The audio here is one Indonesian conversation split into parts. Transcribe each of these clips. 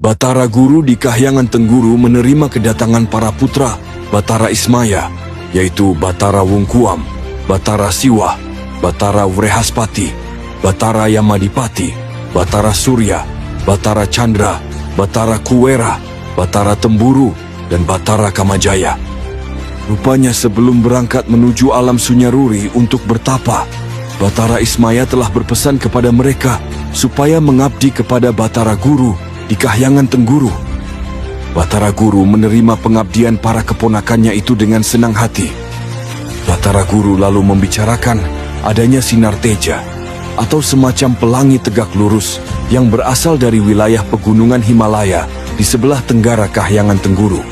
Batara Guru di Kahyangan Tengguru menerima kedatangan para putra Batara Ismaya, yaitu Batara Wungkuam, Batara Siwah, Batara Wrehaspati, Batara Yamadipati, Batara Surya, Batara Chandra, Batara Kuwera, Batara Temburu, dan Batara Kamajaya. Rupanya sebelum berangkat menuju alam Sunyaruri untuk bertapa, Batara Ismaya telah berpesan kepada mereka supaya mengabdi kepada Batara Guru di Kahyangan Tengguru. Batara Guru menerima pengabdian para keponakannya itu dengan senang hati. Batara Guru lalu membicarakan adanya sinar teja atau semacam pelangi tegak lurus yang berasal dari wilayah pegunungan Himalaya di sebelah tenggara Kahyangan Tengguru.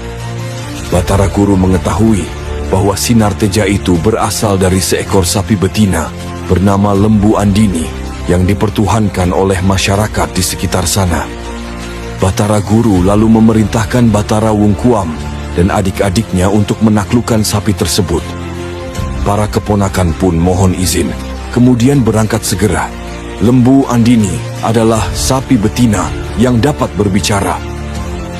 Batara Guru mengetahui bahwa sinar teja itu berasal dari seekor sapi betina bernama Lembu Andini yang dipertuhankan oleh masyarakat di sekitar sana. Batara Guru lalu memerintahkan Batara Wungkuam dan adik-adiknya untuk menaklukkan sapi tersebut. Para keponakan pun mohon izin, kemudian berangkat segera. Lembu Andini adalah sapi betina yang dapat berbicara.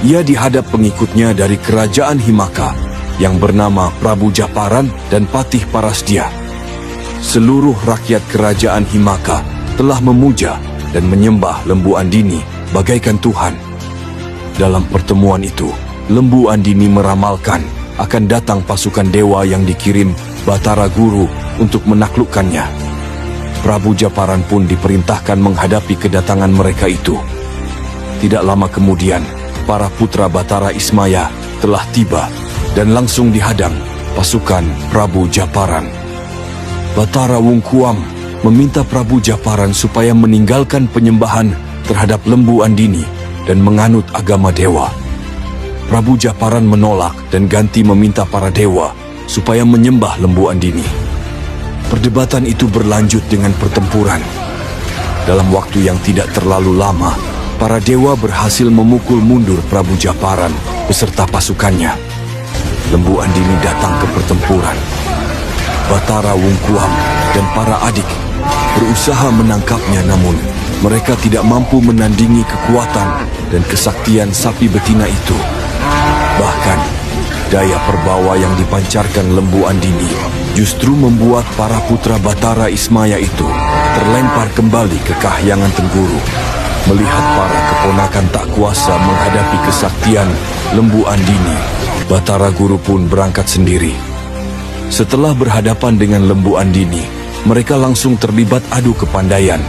Ia dihadap pengikutnya dari kerajaan Himaka yang bernama Prabu Japaran dan Patih Parasdia. Seluruh rakyat kerajaan Himaka telah memuja dan menyembah Lembu Andini bagaikan Tuhan. Dalam pertemuan itu, Lembu Andini meramalkan akan datang pasukan dewa yang dikirim Batara Guru untuk menaklukkannya. Prabu Japaran pun diperintahkan menghadapi kedatangan mereka itu. Tidak lama kemudian, para putra Batara Ismaya telah tiba dan langsung dihadang pasukan Prabu Japaran. Batara Wungkuam meminta Prabu Japaran supaya meninggalkan penyembahan terhadap Lembu Andini dan menganut agama dewa. Prabu Japaran menolak dan ganti meminta para dewa supaya menyembah Lembu Andini. Perdebatan itu berlanjut dengan pertempuran. Dalam waktu yang tidak terlalu lama, para dewa berhasil memukul mundur Prabu Japaran beserta pasukannya. Lembu Andini datang ke pertempuran. Batara Wungkuam dan para adik berusaha menangkapnya, namun mereka tidak mampu menandingi kekuatan dan kesaktian sapi betina itu. Bahkan, daya perbawa yang dipancarkan Lembu Andini justru membuat para putra Batara Ismaya itu terlempar kembali ke Kahyangan Tengguru. Melihat para keponakan tak kuasa menghadapi kesaktian Lembu Andini, Batara Guru pun berangkat sendiri. Setelah berhadapan dengan Lembu Andini, mereka langsung terlibat adu kepandaian.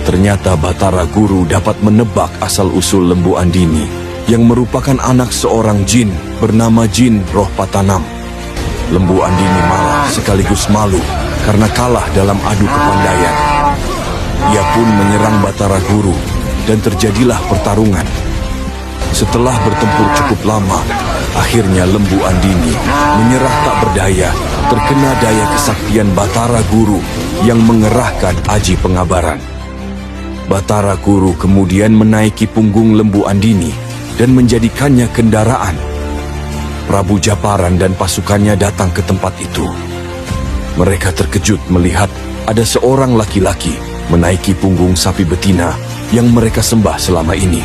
Ternyata Batara Guru dapat menebak asal-usul Lembu Andini yang merupakan anak seorang jin bernama Jin Roh Patanam. Lembu Andini marah sekaligus malu karena kalah dalam adu kepandaian. Ia pun menyerang Batara Guru dan terjadilah pertarungan. Setelah bertempur cukup lama, akhirnya Lembu Andini menyerah tak berdaya, terkena daya kesaktian Batara Guru yang mengerahkan aji pengabaran. Batara Guru kemudian menaiki punggung Lembu Andini dan menjadikannya kendaraan. Prabu Japaran dan pasukannya datang ke tempat itu. Mereka terkejut melihat ada seorang laki-laki menaiki punggung sapi betina yang mereka sembah selama ini.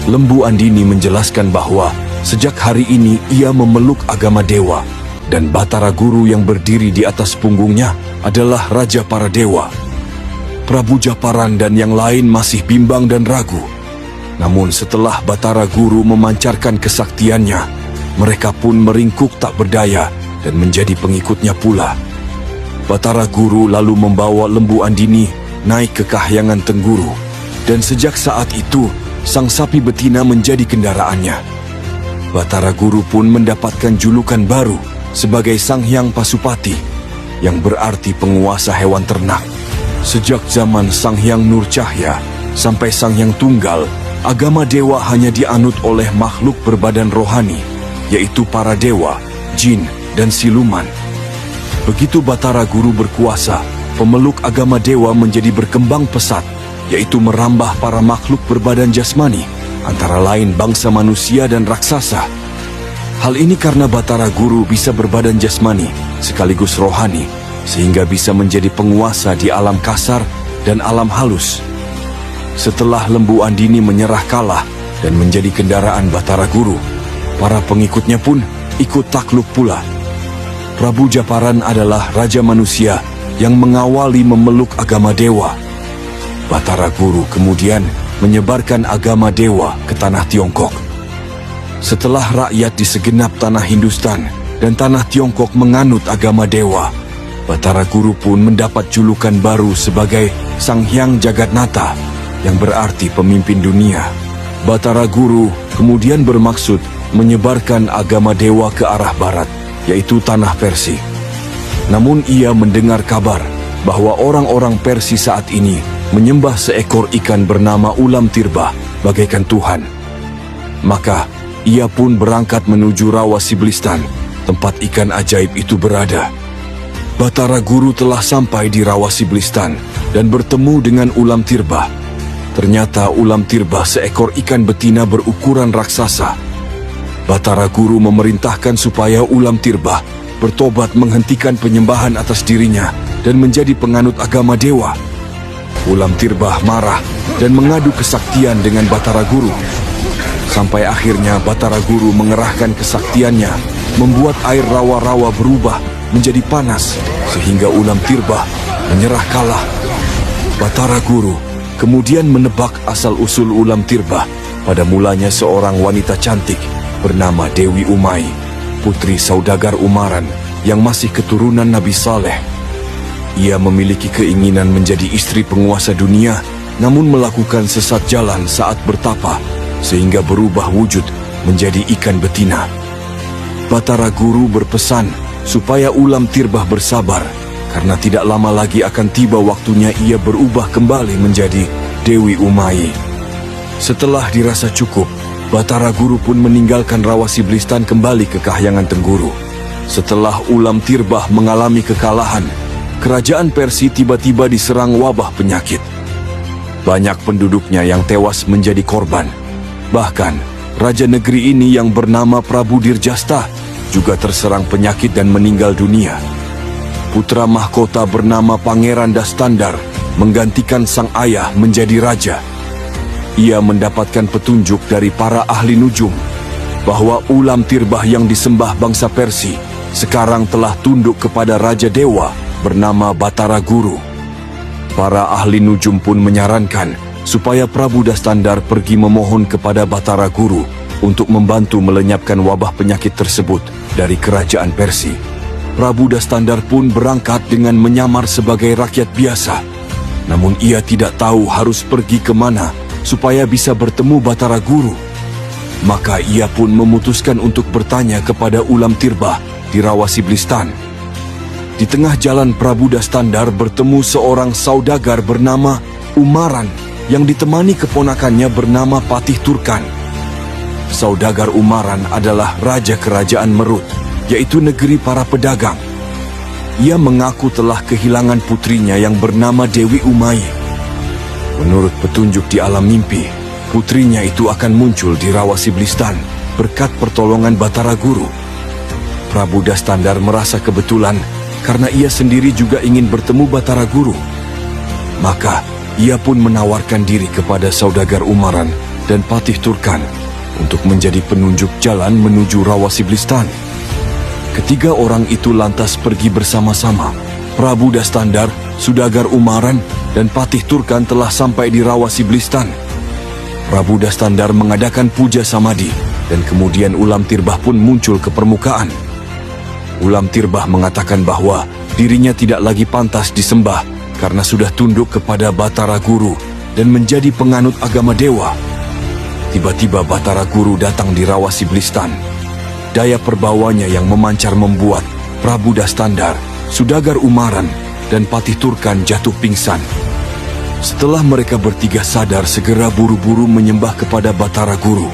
Lembu Andini menjelaskan bahwa sejak hari ini ia memeluk agama dewa dan Batara Guru yang berdiri di atas punggungnya adalah Raja para Dewa. Prabu Japaran dan yang lain masih bimbang dan ragu. Namun setelah Batara Guru memancarkan kesaktiannya, mereka pun meringkuk tak berdaya dan menjadi pengikutnya pula. Batara Guru lalu membawa Lembu Andini naik ke Kahyangan Tengguru, dan sejak saat itu sang sapi betina menjadi kendaraannya. Batara Guru pun mendapatkan julukan baru sebagai Sang Hyang Pasupati, yang berarti penguasa hewan ternak. Sejak zaman Sang Hyang Nur Cahya sampai Sang Hyang Tunggal, agama dewa hanya dianut oleh makhluk berbadan rohani, yaitu para dewa, jin, dan siluman. Begitu Batara Guru berkuasa, pemeluk agama dewa menjadi berkembang pesat, yaitu merambah para makhluk berbadan jasmani, antara lain bangsa manusia dan raksasa. Hal ini karena Batara Guru bisa berbadan jasmani sekaligus rohani, sehingga bisa menjadi penguasa di alam kasar dan alam halus. Setelah Lembu Andini menyerah kalah dan menjadi kendaraan Batara Guru. Para pengikutnya pun ikut takluk pula. Prabu Japaran adalah raja manusia yang mengawali memeluk agama dewa. Batara Guru kemudian menyebarkan agama dewa ke tanah Tiongkok. Setelah rakyat di segenap tanah Hindustan dan tanah Tiongkok menganut agama dewa, Batara Guru pun mendapat julukan baru sebagai Sang Hyang Jagatnata, yang berarti pemimpin dunia. Batara Guru kemudian bermaksud menyebarkan agama dewa ke arah barat, yaitu tanah Persia. Namun ia mendengar kabar bahwa orang-orang Persia saat ini menyembah seekor ikan bernama ulam tirbah bagaikan Tuhan. Maka ia pun berangkat menuju Rawasiblistan, tempat ikan ajaib itu berada. Batara Guru telah sampai di Rawasiblistan dan bertemu dengan ulam tirbah. Ternyata ulam tirbah seekor ikan betina berukuran raksasa. Batara Guru memerintahkan supaya ulam tirbah bertobat menghentikan penyembahan atas dirinya dan menjadi penganut agama dewa. Ulam tirbah marah dan mengadu kesaktian dengan Batara Guru. Sampai akhirnya Batara Guru mengerahkan kesaktiannya, membuat air rawa-rawa berubah menjadi panas, sehingga ulam tirbah menyerah kalah. Batara Guru kemudian menebak asal-usul ulam tirbah. Pada mulanya seorang wanita cantik bernama Dewi Umay, putri saudagar Umaran yang masih keturunan Nabi Saleh. Ia memiliki keinginan menjadi istri penguasa dunia, namun melakukan sesat jalan saat bertapa, sehingga berubah wujud menjadi ikan betina. Batara Guru berpesan supaya ulam tirbah bersabar, karena tidak lama lagi akan tiba waktunya ia berubah kembali menjadi Dewi Umay. Setelah dirasa cukup, Batara Guru pun meninggalkan Rawasiblistan kembali ke Kahyangan Tengguru. Setelah ulam tirbah mengalami kekalahan, kerajaan Persia tiba-tiba diserang wabah penyakit. Banyak penduduknya yang tewas menjadi korban. Bahkan, raja negeri ini yang bernama Prabu Dirjasta juga terserang penyakit dan meninggal dunia. Putra mahkota bernama Pangeran Dastandar menggantikan sang ayah menjadi raja. Ia mendapatkan petunjuk dari para ahli nujum bahwa ulam tirbah yang disembah bangsa Persia sekarang telah tunduk kepada raja dewa bernama Batara Guru. Para ahli nujum pun menyarankan supaya Prabu Dastandar pergi memohon kepada Batara Guru untuk membantu melenyapkan wabah penyakit tersebut dari kerajaan Persia. Prabu Dastandar pun berangkat dengan menyamar sebagai rakyat biasa. Namun ia tidak tahu harus pergi kemana supaya bisa bertemu Batara Guru. Maka ia pun memutuskan untuk bertanya kepada ulam tirbah di Rawasiblistan. Di tengah jalan Prabu Dastandar bertemu seorang saudagar bernama Umaran yang ditemani keponakannya bernama Patih Turkan. Saudagar Umaran adalah raja kerajaan Merut, yaitu negeri para pedagang. Ia mengaku telah kehilangan putrinya yang bernama Dewi Umay. Menurut petunjuk di alam mimpi, putrinya itu akan muncul di Rawasiblistan berkat pertolongan Batara Guru. Prabu Dastandar merasa kebetulan karena ia sendiri juga ingin bertemu Batara Guru. Maka ia pun menawarkan diri kepada saudagar Umaran dan Patih Turkan untuk menjadi penunjuk jalan menuju Rawasiblistan. Ketiga orang itu lantas pergi bersama-sama. Prabu Dastandar, saudagar Umaran, dan Patih Turkan telah sampai di Rawasiblistan. Prabu Dastandar mengadakan puja samadi, dan kemudian ulam tirbah pun muncul ke permukaan. Ulam tirbah mengatakan bahwa dirinya tidak lagi pantas disembah karena sudah tunduk kepada Batara Guru dan menjadi penganut agama dewa. Tiba-tiba Batara Guru datang di Rawasiblistan. Daya perbawanya yang memancar membuat Prabu Dastandar, saudagar Umaran, dan Patih Turkan jatuh pingsan. Setelah mereka bertiga sadar, segera buru-buru menyembah kepada Batara Guru.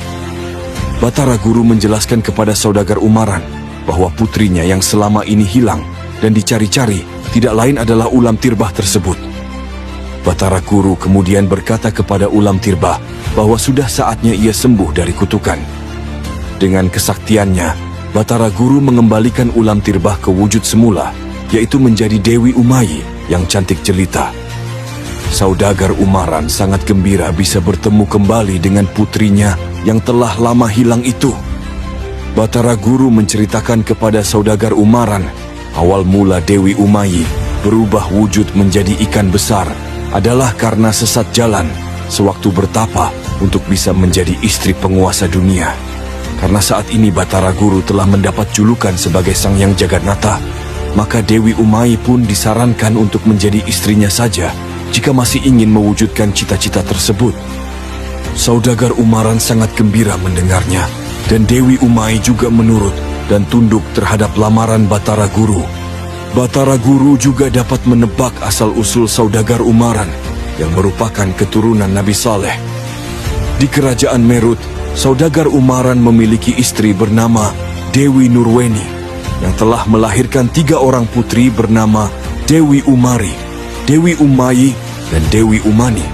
Batara Guru menjelaskan kepada saudagar Umaran bahwa putrinya yang selama ini hilang dan dicari-cari tidak lain adalah ulam tirbah tersebut. Batara Guru kemudian berkata kepada ulam tirbah bahwa sudah saatnya ia sembuh dari kutukan. Dengan kesaktiannya, Batara Guru mengembalikan ulam tirbah ke wujud semula, yaitu menjadi Dewi Umay yang cantik jelita. Saudagar Umaran sangat gembira bisa bertemu kembali dengan putrinya yang telah lama hilang itu. Batara Guru menceritakan kepada saudagar Umaran, awal mula Dewi Umayyi berubah wujud menjadi ikan besar adalah karena sesat jalan sewaktu bertapa untuk bisa menjadi istri penguasa dunia. Karena saat ini Batara Guru telah mendapat julukan sebagai Sang Hyang Jagannatha, maka Dewi Umayyi pun disarankan untuk menjadi istrinya saja jika masih ingin mewujudkan cita-cita tersebut. Saudagar Umaran sangat gembira mendengarnya, dan Dewi Umayyi juga menurut dan tunduk terhadap lamaran Batara Guru. Batara Guru juga dapat menebak asal-usul saudagar Umaran yang merupakan keturunan Nabi Saleh. Di kerajaan Merut, saudagar Umaran memiliki istri bernama Dewi Nurweni yang telah melahirkan 3 orang putri bernama Dewi Umari, Dewi Umayyi, dan Dewi Umani.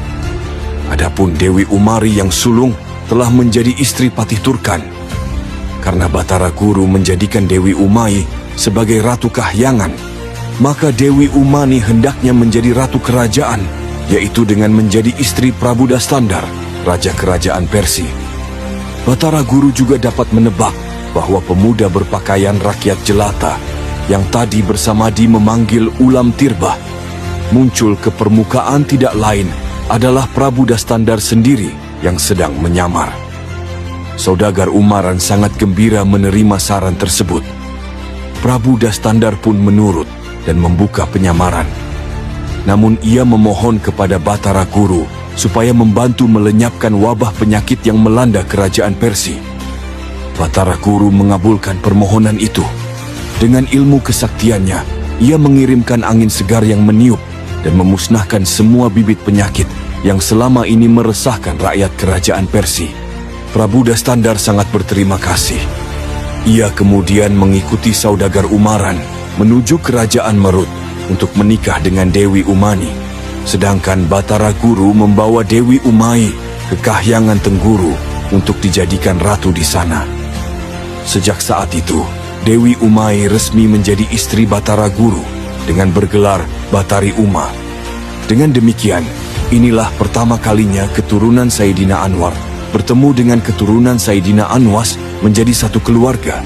Adapun Dewi Umari yang sulung telah menjadi istri Patih Turkan. Karena Batara Guru menjadikan Dewi Umayyi sebagai Ratu Kahyangan, maka Dewi Umani hendaknya menjadi Ratu Kerajaan, yaitu dengan menjadi istri Prabu Dastandar, Raja Kerajaan Persia. Batara Guru juga dapat menebak bahwa pemuda berpakaian rakyat jelata yang tadi bersamadi memanggil Ulam Tirbah muncul ke permukaan tidak lain adalah Prabu Dastandar sendiri yang sedang menyamar. Saudagar Umaran sangat gembira menerima saran tersebut. Prabu Dastandar pun menurut dan membuka penyamaran. Namun ia memohon kepada Batara Guru supaya membantu melenyapkan wabah penyakit yang melanda kerajaan Persia. Batara Guru mengabulkan permohonan itu. Dengan ilmu kesaktiannya, ia mengirimkan angin segar yang meniup dan memusnahkan semua bibit penyakit yang selama ini meresahkan rakyat kerajaan Persia. Prabu Dastandar sangat berterima kasih. Ia kemudian mengikuti saudagar Umaran menuju kerajaan Merut untuk menikah dengan Dewi Umani. Sedangkan Batara Guru membawa Dewi Umayyi ke Kahyangan Tengguru untuk dijadikan ratu di sana. Sejak saat itu, Dewi Umayyi resmi menjadi istri Batara Guru dengan bergelar Batari Uma. Dengan demikian, inilah pertama kalinya keturunan Sayyidina Anwar bertemu dengan keturunan Sayyidina Anwas menjadi satu keluarga.